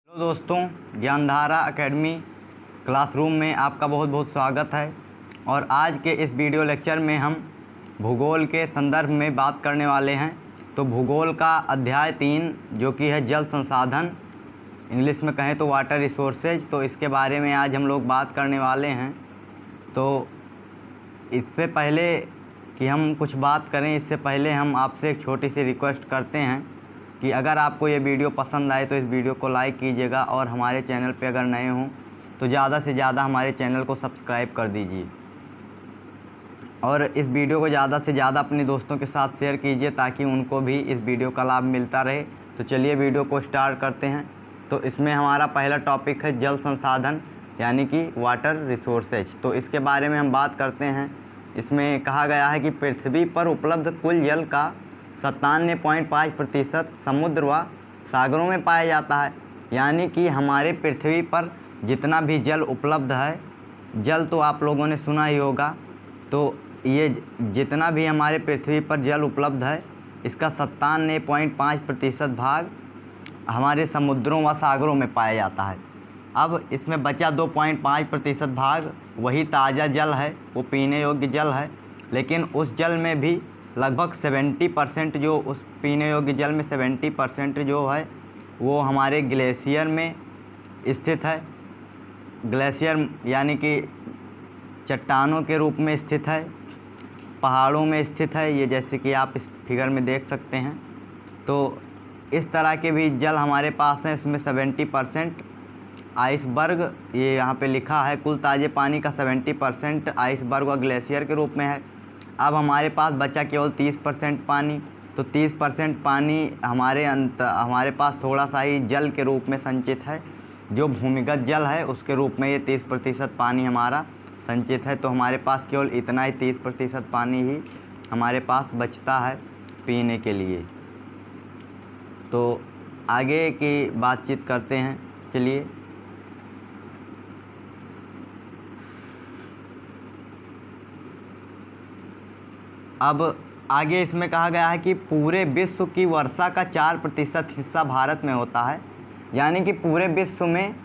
Hello दोस्तों, Gyandhara academy classroom में आपका बहुत बहुत स्वागत है। और आज के इस वीडियो लेक्चर में हम भूगोल के संदर्भ में बात करने वाले हैं। तो भूगोल का अध्याय 3 जो कि है जल संसाधन, इंग्लिश में कहें तो वाटर रिसोर्सेज, तो इसके बारे में आज हम लोग बात करने वाले हैं। तो इससे पहले कि हम कुछ बात करें, इससे पहले हम आपसे एक छोटी सी रिक्वेस्ट करते हैं कि अगर आपको ये वीडियो पसंद आए तो इस वीडियो को लाइक कीजिएगा और हमारे चैनल पे अगर नए हों तो ज़्यादा से ज़्यादा हमारे चैनल को सब्सक्राइब कर दीजिए और इस वीडियो को ज़्यादा से ज़्यादा अपने दोस्तों के साथ शेयर कीजिए ताकि उनको भी इस वीडियो का लाभ मिलता रहे। तो चलिए वीडियो को स्टार्ट करते हैं। तो इसमें हमारा पहला टॉपिक है जल संसाधन यानी कि वाटर रिसोर्सेज। तो इसके बारे में हम बात करते हैं। इसमें कहा गया है कि पृथ्वी पर उपलब्ध कुल जल का 97.5% समुद्र व सागरों में पाया जाता है। यानी कि हमारे पृथ्वी पर जितना भी जल उपलब्ध है, जल तो आप लोगों ने सुना ही होगा, तो ये जितना भी हमारे पृथ्वी पर जल उपलब्ध है इसका 97.5% भाग हमारे समुद्रों व सागरों में पाया जाता है। अब इसमें बचा 2.5% भाग वही ताज़ा जल है, वो पीने योग्य जल है। लेकिन उस जल में भी लगभग 70% जो उस पीने योग्य जल में 70% जो है वो हमारे ग्लेशियर में स्थित है। ग्लेशियर यानी कि चट्टानों के रूप में स्थित है, पहाड़ों में स्थित है, ये जैसे कि आप इस फिगर में देख सकते हैं। तो इस तरह के भी जल हमारे पास हैं। इसमें 70% आइसबर्ग, ये यहाँ पे लिखा है, कुल ताज़े पानी का 70% आइसबर्ग व ग्लेशियर के रूप में है। अब हमारे पास बचा केवल 30% पानी। तो 30% पानी हमारे पास थोड़ा सा ही जल के रूप में संचित है, जो भूमिगत जल है उसके रूप में ये 30% पानी हमारा संचित है। तो हमारे पास केवल इतना ही 30% पानी ही हमारे पास बचता है पीने के लिए। तो आगे की बातचीत करते हैं। चलिए, अब आगे इसमें कहा गया है कि पूरे विश्व की वर्षा का 4% हिस्सा भारत में होता है। यानी कि पूरे विश्व में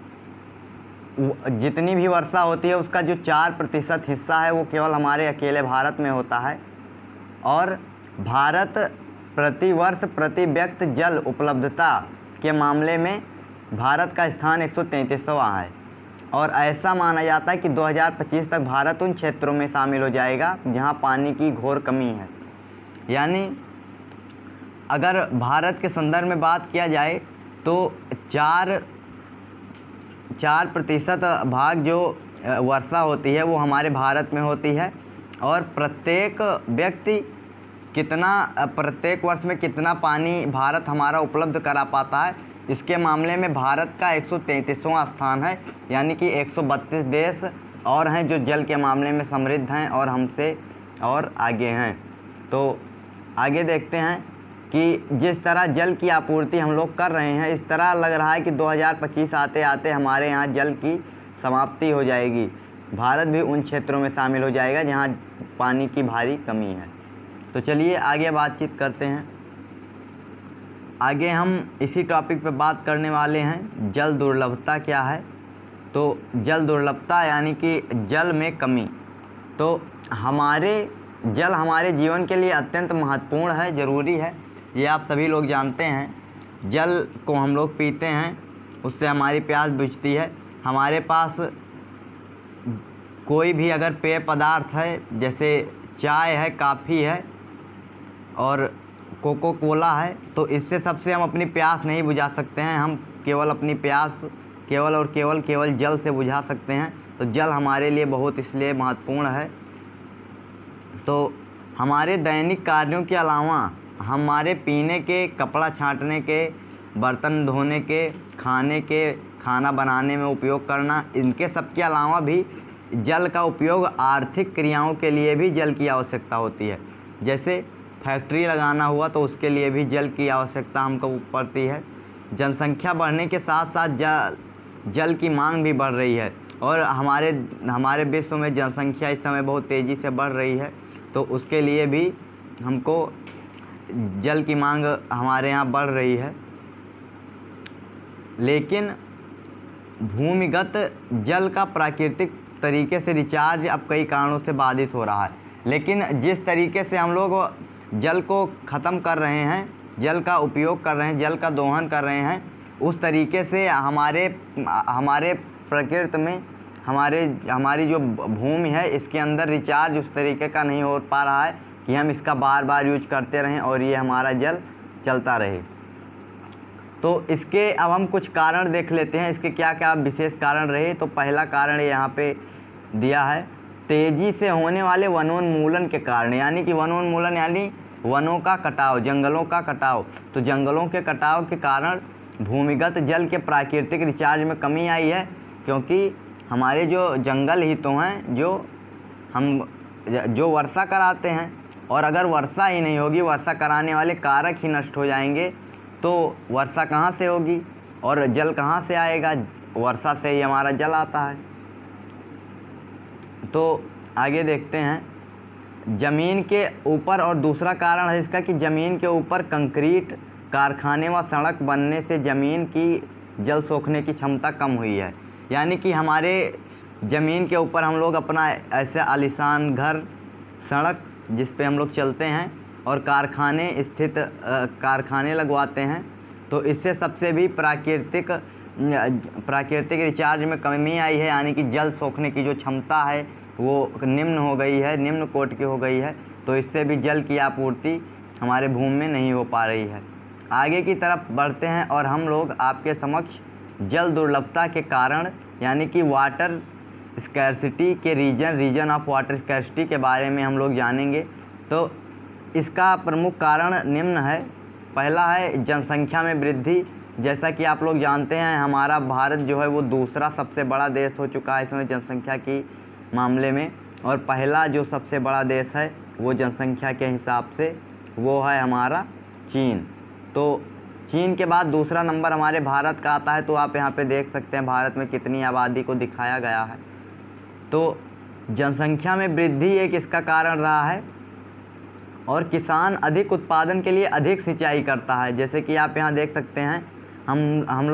जितनी भी वर्षा होती है उसका जो 4% हिस्सा है वो केवल हमारे अकेले भारत में होता है। और भारत प्रतिवर्ष प्रति व्यक्ति जल उपलब्धता के मामले में भारत का स्थान 133वां है। और ऐसा माना जाता है कि 2025 तक भारत उन क्षेत्रों में शामिल हो जाएगा जहां पानी की घोर कमी है। यानी अगर भारत के संदर्भ में बात किया जाए तो 4% भाग जो वर्षा होती है वो हमारे भारत में होती है। और प्रत्येक व्यक्ति प्रत्येक वर्ष में कितना पानी भारत हमारा उपलब्ध करा पाता है, इसके मामले में भारत का 133वां स्थान है। यानी कि 132 देश और हैं जो जल के मामले में समृद्ध हैं और हमसे और आगे हैं। तो आगे देखते हैं कि जिस तरह जल की आपूर्ति हम लोग कर रहे हैं, इस तरह लग रहा है कि 2025 आते आते हमारे यहाँ जल की समाप्ति हो जाएगी। भारत भी उन क्षेत्रों में शामिल हो जाएगा जहाँ पानी की भारी कमी है। तो चलिए आगे बातचीत करते हैं। आगे हम इसी टॉपिक पे बात करने वाले हैं, जल दुर्लभता क्या है। तो जल दुर्लभता यानी कि जल में कमी। तो जल हमारे जीवन के लिए अत्यंत महत्वपूर्ण है, ज़रूरी है, ये आप सभी लोग जानते हैं। जल को हम लोग पीते हैं, उससे हमारी प्यास बुझती है। हमारे पास कोई भी अगर पेय पदार्थ है, जैसे चाय है, काफ़ी है और कोको कोला है, तो इससे सबसे हम अपनी प्यास नहीं बुझा सकते हैं। हम केवल अपनी प्यास केवल और केवल जल से बुझा सकते हैं। तो जल हमारे लिए बहुत इसलिए महत्वपूर्ण है। तो हमारे दैनिक कार्यों के अलावा हमारे पीने के, कपड़ा छांटने के, बर्तन धोने के, खाना बनाने में उपयोग करना, इनके सब के अलावा भी जल का उपयोग आर्थिक क्रियाओं के लिए भी जल की आवश्यकता होती है। जैसे फैक्ट्री लगाना हुआ तो उसके लिए भी जल की आवश्यकता हमको पड़ती है। जनसंख्या बढ़ने के साथ साथ जल की मांग भी बढ़ रही है और हमारे विश्व में जनसंख्या इस समय बहुत तेज़ी से बढ़ रही है। तो उसके लिए भी हमको जल की मांग हमारे यहाँ बढ़ रही है। लेकिन भूमिगत जल का प्राकृतिक तरीके से रिचार्ज अब कई कारणों से बाधित हो रहा है। लेकिन जिस तरीके से हम लोग जल को ख़त्म कर रहे हैं, जल का उपयोग कर रहे हैं, जल का दोहन कर रहे हैं, उस तरीके से हमारे प्रकृति में हमारी जो भूमि है इसके अंदर रिचार्ज उस तरीके का नहीं हो पा रहा है कि हम इसका बार बार यूज करते रहें और ये हमारा जल चलता रहे। तो इसके अब हम कुछ कारण देख लेते हैं, इसके क्या क्या विशेष कारण रहे। तो पहला कारण यहाँ पे दिया है, तेज़ी से होने वाले वनोन्मूलन के कारण, यानी कि वनोन्मूलन यानी वनों का कटाव, जंगलों का कटाव। तो जंगलों के कटाव के कारण भूमिगत जल के प्राकृतिक रिचार्ज में कमी आई है, क्योंकि हमारे जो जंगल ही तो हैं जो वर्षा कराते हैं, और अगर वर्षा ही नहीं होगी, वर्षा कराने वाले कारक ही नष्ट हो जाएंगे, तो वर्षा कहाँ से होगी और जल कहाँ से आएगा? वर्षा से ही हमारा जल आता है। तो आगे देखते हैं ज़मीन के ऊपर, और दूसरा कारण है इसका कि ज़मीन के ऊपर कंक्रीट कारखाने व सड़क बनने से ज़मीन की जल सोखने की क्षमता कम हुई है। यानी कि हमारे ज़मीन के ऊपर हम लोग अपना ऐसे आलीशान घर, सड़क जिस पे हम लोग चलते हैं और कारखाने लगवाते हैं, तो इससे सबसे भी प्राकृतिक रिचार्ज में कमी आई है। यानी कि जल सोखने की जो क्षमता है वो निम्न हो गई है, निम्न कोटि की हो गई है। तो इससे भी जल की आपूर्ति हमारे भूमि में नहीं हो पा रही है। आगे की तरफ बढ़ते हैं और हम लोग आपके समक्ष जल दुर्लभता के कारण, यानी कि वाटर स्कैर्सिटी के रीजन ऑफ वाटर स्कैर्सिटी के बारे में हम लोग जानेंगे। तो इसका प्रमुख कारण निम्न है। पहला है जनसंख्या में वृद्धि। जैसा कि आप लोग जानते हैं, हमारा भारत जो है वो दूसरा सबसे बड़ा देश हो चुका है इसमें जनसंख्या की मामले में, और पहला जो सबसे बड़ा देश है वो जनसंख्या के हिसाब से वो है हमारा चीन। तो चीन के बाद दूसरा नंबर हमारे भारत का आता है। तो आप यहाँ पे देख सकते हैं भारत में कितनी आबादी को दिखाया गया है। तो जनसंख्या में वृद्धि एक इसका कारण रहा है, और किसान अधिक उत्पादन के लिए अधिक सिंचाई करता है। जैसे कि आप यहाँ देख सकते हैं, हम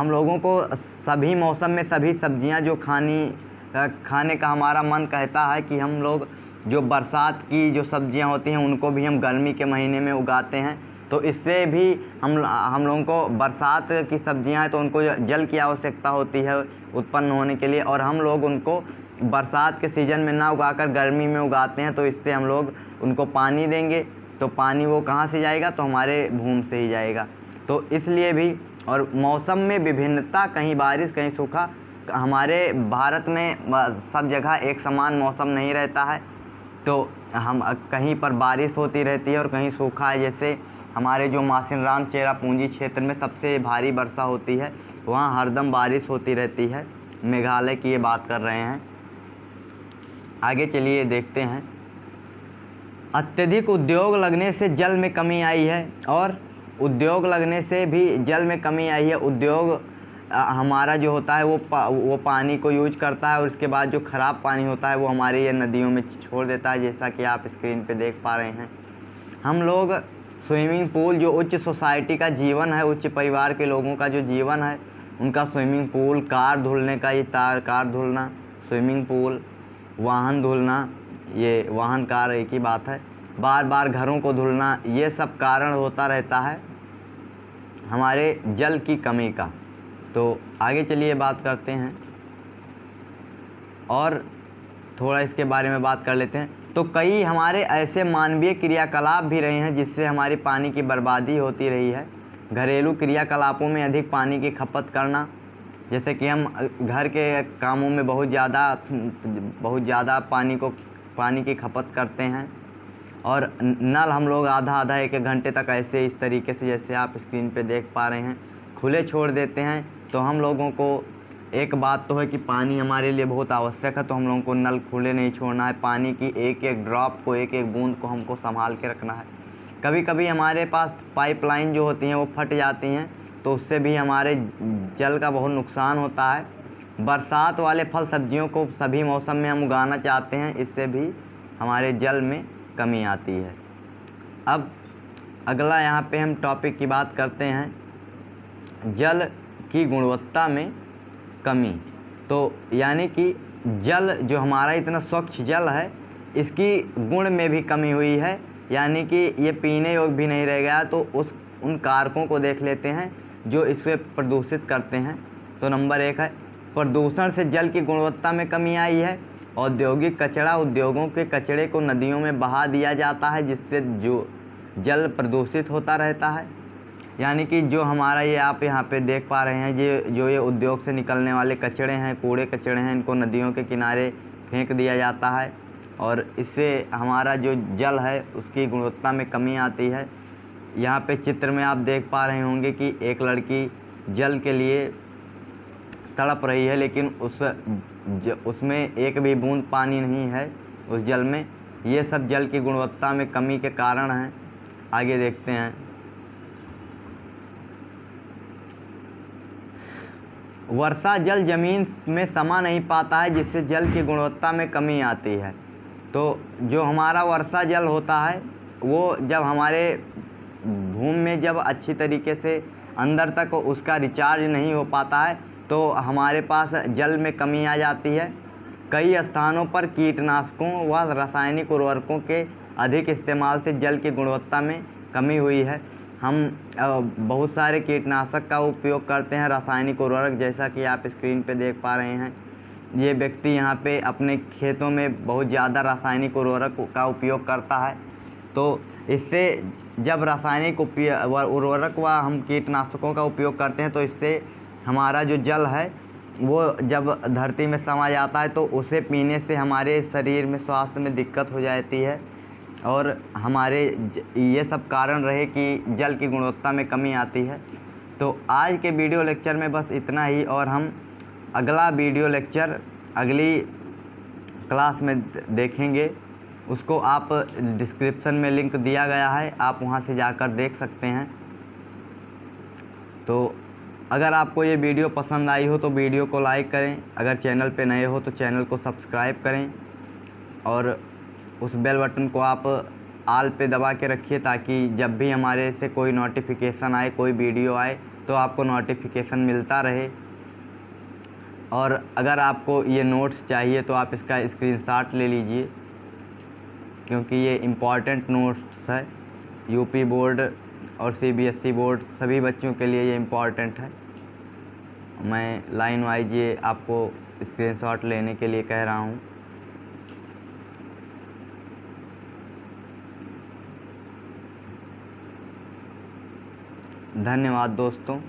लोगों को सभी मौसम में सभी सब्जियां जो खाने का हमारा मन कहता है कि हम लोग जो बरसात की जो सब्जियां होती हैं उनको भी हम गर्मी के महीने में उगाते हैं। तो इससे भी हम लोगों को बरसात की सब्जियां हैं तो उनको जल की आवश्यकता होती है उत्पन्न होने के लिए, और हम लोग उनको बरसात के सीज़न में ना उगाकर गर्मी में उगाते हैं। तो इससे हम लोग उनको पानी देंगे, तो पानी वो कहाँ से जाएगा? तो हमारे भूमि से ही जाएगा। तो इसलिए भी, और मौसम में विभिन्नता, कहीं बारिश कहीं सूखा, हमारे भारत में सब जगह एक समान मौसम नहीं रहता है। तो हम कहीं पर बारिश होती रहती है और कहीं सूखा है। जैसे हमारे जो मासिनराम चेरापूंजी क्षेत्र में सबसे भारी वर्षा होती है, वहाँ हरदम बारिश होती रहती है। मेघालय की ये बात कर रहे हैं। आगे चलिए देखते हैं, अत्यधिक उद्योग लगने से जल में कमी आई है, और उद्योग लगने से भी जल में कमी आई है। उद्योग हमारा जो होता है वो पानी को यूज करता है, और उसके बाद जो ख़राब पानी होता है वो हमारी ये नदियों में छोड़ देता है, जैसा कि आप स्क्रीन पे देख पा रहे हैं। हम लोग स्विमिंग पूल, जो उच्च सोसाइटी का जीवन है, उच्च परिवार के लोगों का जो जीवन है, उनका स्विमिंग पूल, कार धुलने का, ये कार धुलना, स्विमिंग पूल, वाहन धुलना, ये वाहन कार एक ही बात है, बार बार घरों को धुलना, ये सब कारण होता रहता है हमारे जल की कमी का। तो आगे चलिए बात करते हैं और थोड़ा इसके बारे में बात कर लेते हैं। तो कई हमारे ऐसे मानवीय क्रियाकलाप भी रहे हैं जिससे हमारी पानी की बर्बादी होती रही है। घरेलू क्रियाकलापों में अधिक पानी की खपत करना, जैसे कि हम घर के कामों में बहुत ज़्यादा पानी की खपत करते हैं, और नल हम लोग आधा एक घंटे तक ऐसे इस तरीके से, जैसे आप स्क्रीन पे देख पा रहे हैं, खुले छोड़ देते हैं। तो हम लोगों को एक बात तो है कि पानी हमारे लिए बहुत आवश्यक है, तो हम लोगों को नल खुले नहीं छोड़ना है। पानी की एक एक ड्रॉप को, एक एक बूंद को हमको संभाल के रखना है। कभी कभी हमारे पास पाइपलाइन जो होती हैं वो फट जाती हैं, तो उससे भी हमारे जल का बहुत नुकसान होता है। बरसात वाले फल सब्जियों को सभी मौसम में हम उगाना चाहते हैं, इससे भी हमारे जल में कमी आती है। अब अगला यहाँ पे हम टॉपिक की बात करते हैं, जल की गुणवत्ता में कमी। तो यानी कि जल जो हमारा इतना स्वच्छ जल है, इसकी गुण में भी कमी हुई है, यानी कि ये पीने योग्य भी नहीं रह गया। तो उन कारकों को देख लेते हैं जो इसे प्रदूषित करते हैं। तो नंबर 1 है प्रदूषण से जल की गुणवत्ता में कमी आई है। औद्योगिक कचरा, उद्योगों के कचरे को नदियों में बहा दिया जाता है, जिससे जो जल प्रदूषित होता रहता है। यानी कि जो हमारा ये आप यहाँ पे देख पा रहे हैं, ये उद्योग से निकलने वाले कचरे हैं, कूड़े कचरे हैं, इनको नदियों के किनारे फेंक दिया जाता है और इससे हमारा जो जल है उसकी गुणवत्ता में कमी आती है। यहाँ पे चित्र में आप देख पा रहे होंगे कि एक लड़की जल के लिए तड़प रही है, लेकिन उसमें एक भी बूंद पानी नहीं है उस जल में। ये सब जल की गुणवत्ता में कमी के कारण हैं। आगे देखते हैं। वर्षा जल जमीन में समा नहीं पाता है, जिससे जल की गुणवत्ता में कमी आती है। तो जो हमारा वर्षा जल होता है वो जब हमारे भूमि में जब अच्छी तरीके से अंदर तक उसका रिचार्ज नहीं हो पाता है, तो हमारे पास जल में कमी आ जाती है। कई स्थानों पर कीटनाशकों व रासायनिक उर्वरकों के अधिक इस्तेमाल से जल की गुणवत्ता में कमी हुई है। हम बहुत सारे कीटनाशक का उपयोग करते हैं, रासायनिक उर्वरक, जैसा कि आप स्क्रीन पे देख पा रहे हैं। ये व्यक्ति यहाँ पे अपने खेतों में बहुत ज़्यादा रासायनिक उर्वरक का उपयोग करता है। तो इससे जब रासायनिक उर्वरक व हम कीटनाशकों का उपयोग करते हैं, तो इससे हमारा जो जल है वो जब धरती में समा जाता है, तो उसे पीने से हमारे शरीर में स्वास्थ्य में दिक्कत हो जाती है और हमारे ये सब कारण रहे कि जल की गुणवत्ता में कमी आती है। तो आज के वीडियो लेक्चर में बस इतना ही, और हम अगला वीडियो लेक्चर अगली क्लास में देखेंगे। उसको आप डिस्क्रिप्शन में लिंक दिया गया है, आप वहां से जाकर देख सकते हैं। तो अगर आपको ये वीडियो पसंद आई हो तो वीडियो को लाइक करें, अगर चैनल पे नए हो तो चैनल को सब्सक्राइब करें और उस बेल बटन को आप ऑल पे दबा के रखिए, ताकि जब भी हमारे से कोई नोटिफिकेशन आए, कोई वीडियो आए, तो आपको नोटिफिकेशन मिलता रहे। और अगर आपको ये नोट्स चाहिए तो आप इसका स्क्रीनशॉट ले लीजिए, क्योंकि ये इम्पॉर्टेंट नोट्स है। यूपी बोर्ड और सीबीएसई बोर्ड सभी बच्चों के लिए ये इम्पॉर्टेंट है। मैं लाइन वाइज ये आपको स्क्रीनशॉट लेने के लिए कह रहा हूँ। धन्यवाद दोस्तों।